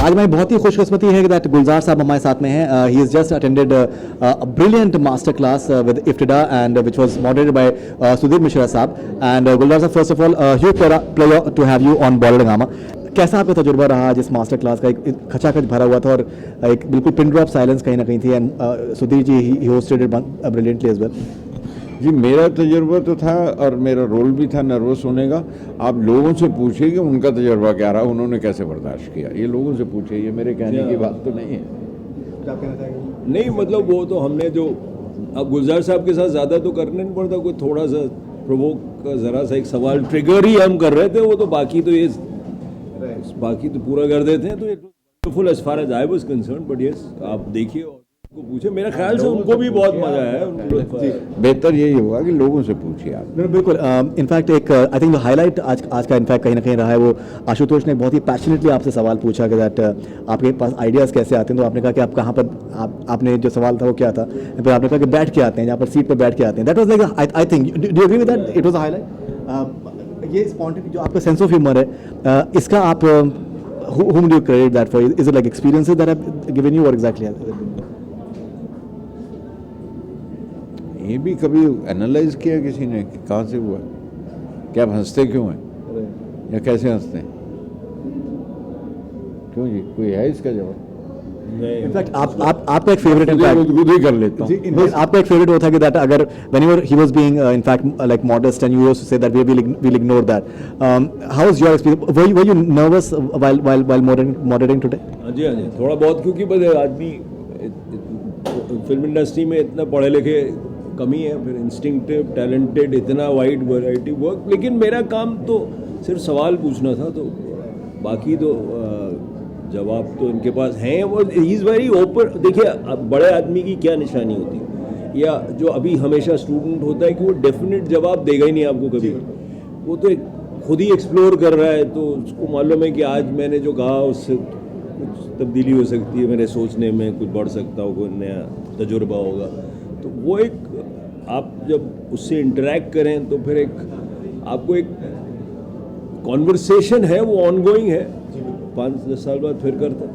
आज मैं बहुत ही खुशकिस्मती है दैट गुलजार साहब हमारे साथ में हैं. He has just attended a brilliant master class with Iftida and which was moderated by Sudhir Mishra साहब. And Gulzar साहब, first of all, huge pleasure to have you on Border Hungama. कैसा आपका तजुर्बा रहा जिस मास्टर क्लास का? एक खचाखच भरा हुआ था और एक बिल्कुल पिन ड्रॉप साइलेंस कहीं ना कहीं थी. And Sudhir ji he hosted it brilliantly as well. जी, मेरा तजुर्बा तो था और मेरा रोल भी था नर्वस होने का. आप लोगों से पूछिए कि उनका तजुर्बा क्या रहा, उन्होंने कैसे बर्दाश्त किया. ये लोगों से पूछिए, ये मेरे कहने की बात तो नहीं है. क्या कहना चाहेंगे? नहीं, मतलब वो तो हमने जो अब गुलजार साहब के साथ ज़्यादा तो करना नहीं पड़ता. कोई थोड़ा सा प्रोवोक ज़रा सा एक सवाल ट्रिगर ही हम कर रहे थे, वो तो बाकी तो ये बाकी तो पूरा कर देते हैं. तो ये full as far as I was concern. But yes, आप देखिए और को पूछे. मेरा ख्याल से उनको भी बहुत मजा आया. बेहतर यही होगा कि लोगों से पूछिए आप. बिल्कुल. इनफैक्ट एक आई थिंक हाईलाइट आज का इनफैक्ट कहीं ना कहीं रहा है, वो आशुतोष ने बहुत ही पैशनेटली आपसे सवाल पूछा कि दैट आपके पास आइडियाज़ कैसे आते हैं. तो आपने कहा कि आप कहाँ पर आपने जो सवाल था वो क्या था, फिर आपने कहा कि बैठ के आते हैं, जहाँ पर सीट पर बैठ के आते हैं. That was like I think do you agree with that? It was a highlight. ये स्पॉन्टेनिटी जो आपका सेंस ऑफ ह्यूमर है, इसका आप whom do you credit that for? Is it like experiences that have given you or exactly? ये भी कभी analyse किया किसी ने कि कहाँ से हुआ, क्या आप हंसते क्यों हैं या कैसे हंसते हैं? क्यों जी, कोई है इसका जवाब? इनफैक्ट आपका एक फेवरेट खुद ही कर लेता हूँ. आपका एक फेवरेट होता है कि दैट अगर whenever he was being in fact like modest and you used to say that we'll ignore that. How was your experience? Were you nervous while moderating today? हाँ जी, थोड़ा बहुत, क्योंकि बस आदमी फिल्म इंडस्ट्री में इतना पढ़े लिखे कमी है, फिर इंस्टिंक्टिव टैलेंटेड इतना वाइड वैरायटी वर्क. लेकिन मेरा काम तो सिर्फ सवाल पूछना था, तो बाकी तो जवाब तो इनके पास हैं. वो ही इज़ वेरी ओपन. देखिए, बड़े आदमी की क्या निशानी होती है, या जो अभी हमेशा स्टूडेंट होता है कि वो डेफिनेट जवाब देगा ही नहीं आपको कभी. वो तो खुद ही एक्सप्लोर कर रहा है, तो उसको मालूम है कि आज मैंने जो कहा उससे कुछ तब्दीली हो सकती है, मेरे सोचने में कुछ बढ़ सकता हो, कोई नया तजुर्बा होगा. तो वो एक आप जब उससे इंटरेक्ट करें तो फिर एक आपको एक कॉन्वर्सेशन है, वो ऑनगोइंग है. 5-10 साल बाद फिर करते हैं.